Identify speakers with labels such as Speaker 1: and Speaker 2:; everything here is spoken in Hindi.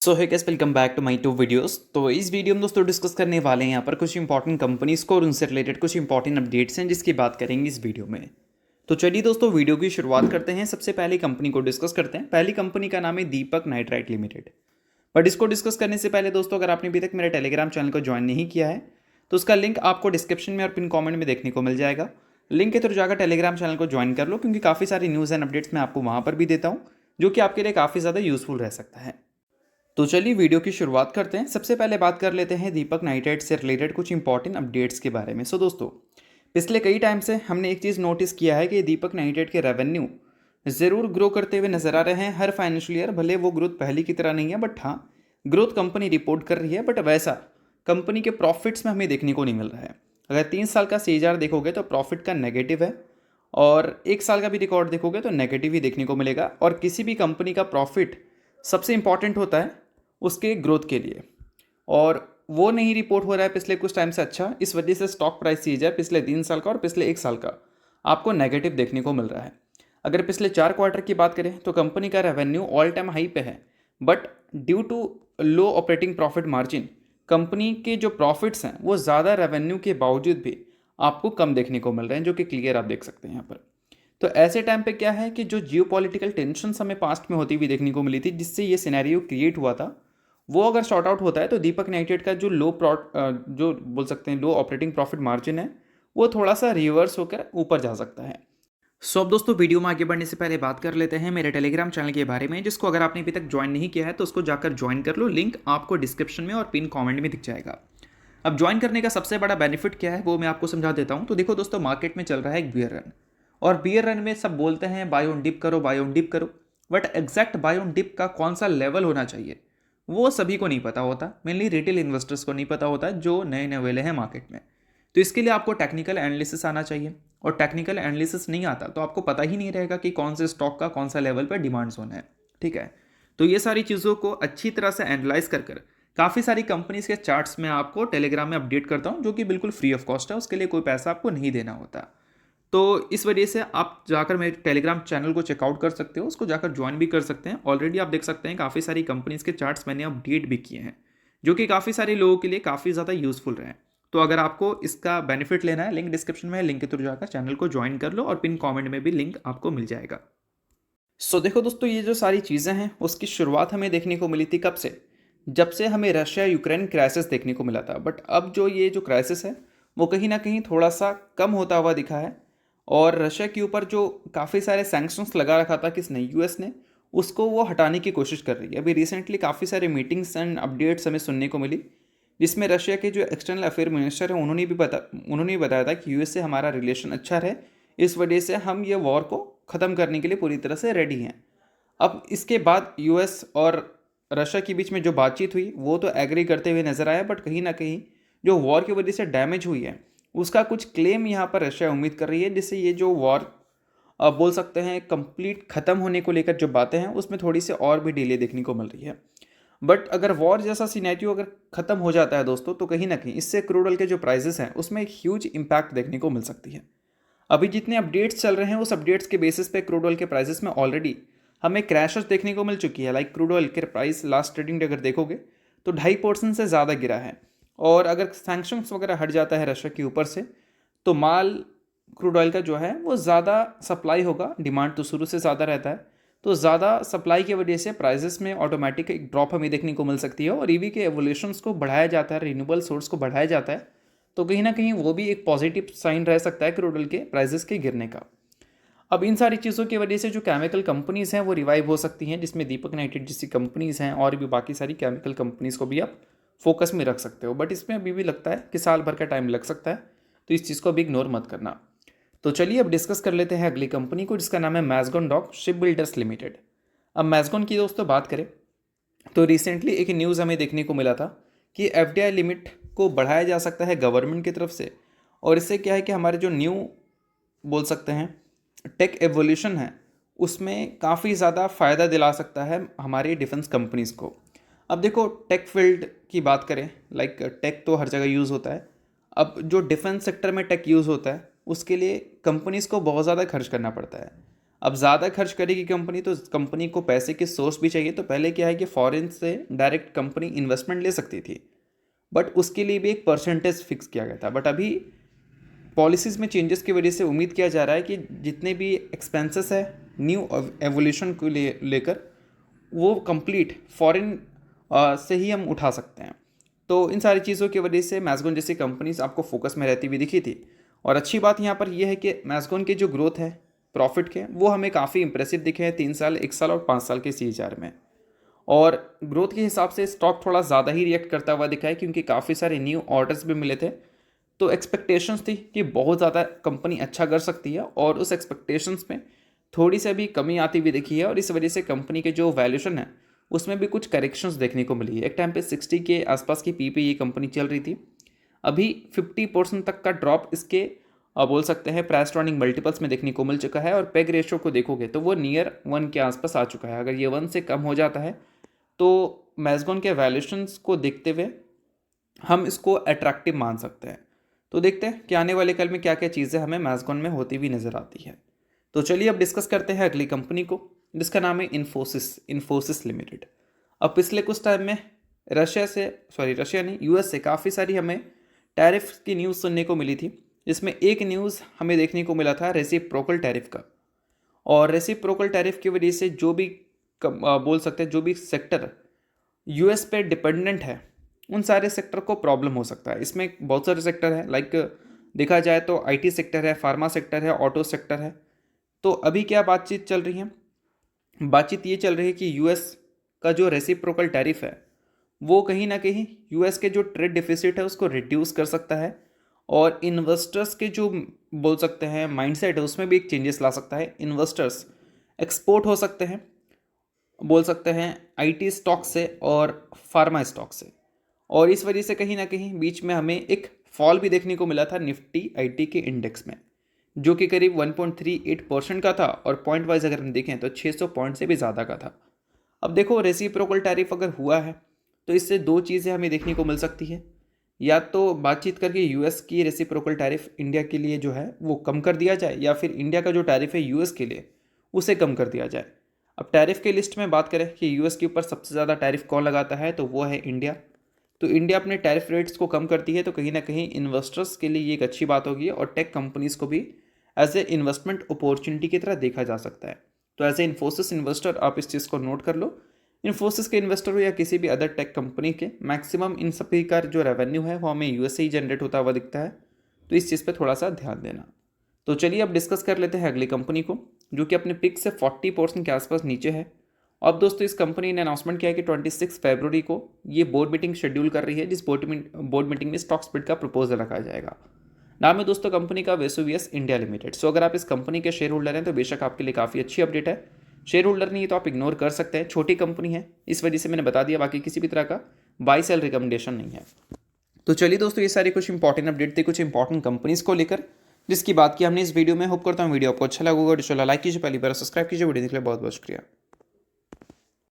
Speaker 1: So hi guys, welcome back to my to videos. तो इस वीडियो में दोस्तों डिस्कस करने वाले हैं यहाँ पर कुछ इंपॉर्टेंट कंपनीज को और उनसे रिलेटेड कुछ इंपॉर्टेंट अपडेट्स हैं जिसकी बात करेंगे इस वीडियो में। तो चलिए दोस्तों वीडियो की शुरुआत करते हैं। सबसे पहली कंपनी को डिस्कस करते हैं। पहली कंपनी का नाम है दीपक नाइट्राइट लिमिटेड। बट इसको डिस्कस करने से पहले दोस्तों, अगर आपने अभी तक मेरे टेलीग्राम चैनल को ज्वाइन नहीं किया है तो उसका लिंक आपको डिस्क्रिप्शन में और पिन कॉमेंट में देखने को मिल जाएगा। लिंक के थ्रू जाकर टेलीग्राम चैनल को ज्वाइन कर लो, क्योंकि काफ़ी सारी न्यूज़ एंड अपडेट्स मैं आपको वहाँ पर भी देता हूँ जो कि आपके लिए काफ़ी ज़्यादा यूजफुल रह सकता है। तो चलिए वीडियो की शुरुआत करते हैं। सबसे पहले बात कर लेते हैं दीपक नाइट्राइट से रिलेटेड कुछ इंपॉर्टेंट अपडेट्स के बारे में। सो दोस्तों, पिछले कई टाइम से हमने एक चीज़ नोटिस किया है कि दीपक नाइट्राइट के रेवेन्यू ज़रूर ग्रो करते हुए नजर आ रहे हैं हर फाइनेंशियल ईयर। भले वो ग्रोथ पहले की तरह नहीं है, बट हाँ, ग्रोथ कंपनी रिपोर्ट कर रही है, बट वैसा कंपनी के प्रॉफिट्स में हमें देखने को नहीं मिल रहा है। अगर 3 साल का CAGR देखोगे तो प्रॉफिट का नेगेटिव है, और 1 साल का भी रिकॉर्ड देखोगे तो नेगेटिव ही देखने को मिलेगा। और किसी भी कंपनी का प्रॉफिट सबसे इंपॉर्टेंट होता है उसके ग्रोथ के लिए, और वो नहीं रिपोर्ट हो रहा है पिछले कुछ टाइम से अच्छा। इस वजह से स्टॉक प्राइस CAGR पिछले 3 साल का और पिछले 1 साल का आपको नेगेटिव देखने को मिल रहा है। अगर पिछले 4 क्वार्टर की बात करें तो कंपनी का रेवेन्यू ऑल टाइम हाई पे है, but due to low operating profit margin company के जो प्रॉफिट्स हैं वो ज़्यादा रेवेन्यू के बावजूद भी आपको कम देखने को मिल रहे हैं, जो कि क्लियर आप देख सकते हैं यहाँ पर। तो ऐसे टाइम पे क्या है कि जो जियोपॉलिटिकल टेंशन्स हमें पास्ट में होती हुई देखने को मिली थी, जिससे ये सिनेरियो क्रिएट हुआ था, वो अगर शॉर्ट आउट होता है तो दीपक नाइट्राइट का जो जो बोल सकते हैं लो ऑपरेटिंग प्रॉफिट मार्जिन है, वो थोड़ा सा रिवर्स होकर ऊपर जा सकता है। सो अब दोस्तों, वीडियो में आगे बढ़ने से पहले बात कर लेते हैं मेरे टेलीग्राम चैनल के बारे में, जिसको अगर आपने अभी तक ज्वाइन नहीं किया है तो उसको जाकर ज्वाइन कर लो। लिंक आपको डिस्क्रिप्शन में और पिन कॉमेंट में दिख जाएगा। अब ज्वाइन करने का सबसे बड़ा बेनिफिट क्या है वो मैं आपको समझा देता हूँ। तो देखो दोस्तों, मार्केट में चल रहा है एक बियर रन, और बियर रन में सब बोलते हैं बाय ऑन डिप करो, बाय ऑन डिप करो, but exact buy on dip का कौन सा लेवल होना चाहिए वो सभी को नहीं पता होता। मेनली रिटेल इन्वेस्टर्स को नहीं पता होता जो नए नए वेले हैं मार्केट में। तो इसके लिए आपको टेक्निकल एनालिसिस आना चाहिए, और टेक्निकल एनालिसिस नहीं आता तो आपको पता ही नहीं रहेगा कि कौन से स्टॉक का कौन सा लेवल पर डिमांड जोन है। ठीक है, तो ये सारी चीज़ों को अच्छी तरह से एनालाइज कर काफ़ी सारी कंपनीज के चार्ट्स में आपको टेलीग्राम में अपडेट करता हूँ, जो कि बिल्कुल फ्री ऑफ कॉस्ट है। उसके लिए कोई पैसा आपको नहीं देना होता। तो इस वजह से आप जाकर मेरे टेलीग्राम चैनल को चेकआउट कर सकते हो, उसको जाकर ज्वाइन भी कर सकते हैं। ऑलरेडी आप देख सकते हैं काफ़ी सारी कंपनीज के चार्ट्स मैंने अपडेट भी किए हैं, जो कि काफ़ी सारे लोगों के लिए काफ़ी ज़्यादा यूजफुल रहे हैं। तो अगर आपको इसका बेनिफिट लेना है, लिंक डिस्क्रिप्शन में है, लिंक के थ्रू जाकर चैनल को ज्वाइन कर लो, और पिन कमेंट में भी लिंक आपको मिल जाएगा। सो देखो दोस्तों, ये जो सारी चीज़ें हैं उसकी शुरुआत हमें देखने को मिली थी कब से? जब से हमें रशिया यूक्रेन क्राइसिस देखने को मिला था। बट अब जो ये जो क्राइसिस है वो कहीं ना कहीं थोड़ा सा कम होता हुआ दिखा है, और रशिया के ऊपर जो काफ़ी सारे सैंक्शंस लगा रखा था किसने, US ने, उसको वो हटाने की कोशिश कर रही है। अभी रिसेंटली काफ़ी सारे मीटिंग्स एंड अपडेट्स हमें सुनने को मिली, जिसमें रशिया के जो एक्सटर्नल अफेयर मिनिस्टर हैं उन्होंने भी बताया था कि US से हमारा रिलेशन अच्छा रहे, इस वजह से हम ये वॉर को ख़त्म करने के लिए पूरी तरह से रेडी हैं। अब इसके बाद US और रशिया के बीच में जो बातचीत हुई वो तो एग्री करते हुए नजर आया, बट कहीं ना कहीं जो वॉर की वजह से डैमेज हुई है उसका कुछ क्लेम यहाँ पर रशिया उम्मीद कर रही है, जिससे ये जो वॉर बोल सकते हैं कंप्लीट ख़त्म होने को लेकर जो बातें हैं उसमें थोड़ी सी और भी डिले देखने को मिल रही है। बट अगर वॉर जैसा सिनेरियो अगर ख़त्म हो जाता है दोस्तों, तो कहीं ना कहीं इससे क्रूड ऑयल के जो प्राइसेस हैं उसमें एक ह्यूज इम्पैक्ट देखने को मिल सकती है। अभी जितने अपडेट्स चल रहे हैं उस अपडेट्स के बेसिस पे क्रूड ऑयल के प्राइसेस में ऑलरेडी हमें क्रैशेस देखने को मिल चुकी है। लाइक क्रूड ऑयल के प्राइस लास्ट ट्रेडिंग डे अगर देखोगे तो 2.5% से ज़्यादा गिरा है, और अगर सैंक्शंस वगैरह हट जाता है रशिया के ऊपर से तो माल क्रूड ऑयल का जो है वो ज़्यादा सप्लाई होगा। डिमांड तो शुरू से ज़्यादा रहता है, तो ज़्यादा सप्लाई की वजह से प्राइसेस में ऑटोमेटिक एक ड्रॉप हमें देखने को मिल सकती है, और EV के एवोल्यूशंस को बढ़ाया जाता है, रिन्यूएबल सोर्स को बढ़ाया जाता है, तो कहीं ना कहीं वो भी एक पॉजिटिव साइन रह सकता है क्रूड ऑयल के प्राइसेस के गिरने का। अब इन सारी चीज़ों की वजह से जो केमिकल कंपनीज़ हैं वो रिवाइव हो सकती हैं, जिसमें दीपक नाइट्राइट जैसी कंपनीज़ हैं, और भी बाकी सारी केमिकल कंपनीज़ को भी आप फोकस में रख सकते हो। बट इसमें अभी भी लगता है कि साल भर का टाइम लग सकता है, तो इस चीज़ को अभी इग्नोर मत करना। तो चलिए अब डिस्कस कर लेते हैं अगली कंपनी को, जिसका नाम है मैज़गॉन डॉक शिप बिल्डर्स लिमिटेड। अब मैज़गॉन की दोस्तों बात करें तो रिसेंटली एक न्यूज़ हमें देखने को मिला था कि FDI लिमिट को बढ़ाया जा सकता है गवर्नमेंट की तरफ से, और इससे क्या है कि हमारे जो न्यू बोल सकते हैं टेक एवोल्यूशन है उसमें काफ़ी ज़्यादा फ़ायदा दिला सकता है हमारी डिफेंस कंपनीज़ को। अब देखो, टेक फील्ड की बात करें, लाइक टेक तो हर जगह यूज़ होता है। अब जो डिफेंस सेक्टर में टेक यूज़ होता है उसके लिए कंपनीज़ को बहुत ज़्यादा खर्च करना पड़ता है। अब ज़्यादा खर्च करेगी कंपनी तो कंपनी को पैसे के सोर्स भी चाहिए, तो पहले क्या है कि फॉरेन से डायरेक्ट कंपनी इन्वेस्टमेंट ले सकती थी, बट उसके लिए भी एक परसेंटेज फिक्स किया गया था। बट अभी पॉलिसीज़ में चेंजेस की वजह से उम्मीद किया जा रहा है कि जितने भी एक्सपेंसेस है न्यू एवोल्यूशन को लेकर वो कंप्लीट फॉरेन से ही हम उठा सकते हैं। तो इन सारी चीज़ों की वजह से मैज़गॉन जैसी कंपनीज आपको फोकस में रहती हुई दिखी थी। और अच्छी बात यहाँ पर यह है कि मैज़गॉन के जो ग्रोथ है प्रॉफिट के, वो हमें काफ़ी इंप्रेसिव दिखे हैं 3 साल, 1 साल और 5 साल के CAGR में। और ग्रोथ के हिसाब से स्टॉक थोड़ा ज़्यादा ही रिएक्ट करता हुआ दिखा है, क्योंकि काफ़ी सारे न्यू ऑर्डर्स भी मिले थे। तो एक्सपेक्टेशंस थी कि बहुत ज़्यादा कंपनी अच्छा कर सकती है, और उस एक्सपेक्टेशंस में थोड़ी सी अभी कमी आती हुई दिखी है, और इस वजह से कंपनी के जो वैल्यूशन है उसमें भी कुछ करेक्शंस देखने को मिली है। एक टाइम पे 60 के आसपास की पी पे ये कंपनी चल रही थी, अभी 50% तक का ड्रॉप इसके बोल सकते हैं प्राइस टू अर्निंग मल्टीपल्स में देखने को मिल चुका है। और पेग रेशियो को देखोगे तो वो नियर 1 के आसपास आ चुका है। अगर ये 1 से कम हो जाता है तो मैज़गॉन के वैल्यूशंस को देखते हुए हम इसको अट्रैक्टिव मान सकते हैं। तो देखते हैं कि आने वाले कल में क्या क्या चीज़ें हमें मैज़गॉन में होती हुई नज़र आती है। तो चलिए अब डिस्कस करते हैं अगली कंपनी को, जिसका नाम है इन्फोसिस लिमिटेड। अब पिछले कुछ टाइम में रशिया नहीं, यूएस से काफ़ी सारी हमें टैरिफ की न्यूज़ सुनने को मिली थी, जिसमें एक न्यूज़ हमें देखने को मिला था रेसिप्रोकल टैरिफ का। और रेसिप्रोकल टैरिफ की वजह से जो भी बोल सकते हैं जो भी सेक्टर यूएस पे डिपेंडेंट है उन सारे सेक्टर को प्रॉब्लम हो सकता है। इसमें बहुत सारे सेक्टर हैं, लाइक देखा जाए तो आईटी सेक्टर है, फार्मा सेक्टर है, ऑटो सेक्टर है। तो अभी क्या बातचीत चल रही है, बातचीत ये चल रही है कि यूएस का जो रेसिप्रोकल टैरिफ है वो कहीं ना कहीं यूएस के जो ट्रेड डिफिसिट है उसको रिड्यूस कर सकता है, और इन्वेस्टर्स के जो बोल सकते हैं माइंडसेट है उसमें भी एक चेंजेस ला सकता है। इन्वेस्टर्स एक्सपोर्ट हो सकते हैं, बोल सकते हैं आईटी स्टॉक से और फार्मा स्टॉक से। और इस वजह से कहीं ना कहीं बीच में हमें एक फॉल भी देखने को मिला था निफ्टी आईटी के इंडेक्स में, जो कि करीब 1.38% का था, और पॉइंट वाइज अगर हम देखें तो 600 पॉइंट से भी ज़्यादा का था। अब देखो रेसिप्रोकल टैरिफ अगर हुआ है तो इससे दो चीज़ें हमें देखने को मिल सकती है, या तो बातचीत करके यूएस की रेसिप्रोकल टैरिफ इंडिया के लिए जो है वो कम कर दिया जाए, या फिर इंडिया का जो टैरिफ है यूएस के लिए उसे कम कर दिया जाए। अब टैरिफ के लिस्ट में बात करें कि यूएस के ऊपर सबसे ज़्यादा टैरिफ कौन लगाता है, तो वो है इंडिया। तो इंडिया अपने टैरिफ रेट्स को कम करती है तो कहीं ना कहीं इन्वेस्टर्स के लिए ये एक अच्छी बात होगी, और टेक कंपनीज़ को भी एज ए इन्वेस्टमेंट अपॉर्चुनिटी की तरह देखा जा सकता है। तो एज ए इन्फोसिस इन्वेस्टर आप इस चीज़ को नोट कर लो। इन्फोसिस के इन्वेस्टर हो या किसी भी अदर टेक कंपनी के, मैक्सिमम इन सभी का जो रेवेन्यू है वो हमें यूएस से ही जनरेट होता हुआ दिखता है, तो इस चीज़ पे थोड़ा सा ध्यान देना। तो चलिए अब डिस्कस कर लेते हैं अगली कंपनी को, जो कि अपने पिक से 40% के आसपास नीचे है। अब दोस्तों इस कंपनी ने अनाउंसमेंट किया है कि 26 फरवरी को ये बोर्ड मीटिंग शेड्यूल कर रही है, जिस बोर्ड मीटिंग में स्टॉक स्प्लिट का प्रपोजल रखा जाएगा। नाम है दोस्तों कंपनी का वेसुवियस इंडिया लिमिटेड। सो अगर आप इस कंपनी के शेयर होल्डर हैं तो बेशक आपके लिए काफ़ी अच्छी अपडेट है। शेयर होल्डर नहीं है तो आप इग्नोर कर सकते हैं, छोटी कंपनी है इस वजह से मैंने बता दिया, बाकी किसी भी तरह का बाई सेल रिकमेंडेशन नहीं है। तो चलिए दोस्तों ये सारी कुछ इंपॉर्टेंट अपडेट थी कुछ इंपॉर्टेंट कंपनीज को लेकर, जिसकी बात की हमने इस वीडियो में। होप करता हूँ वीडियो आपको अच्छा लगा होगा। लाइक कीजिए, पहली बार सब्सक्राइब कीजिए। वीडियो देखने के लिए बहुत बहुत शुक्रिया।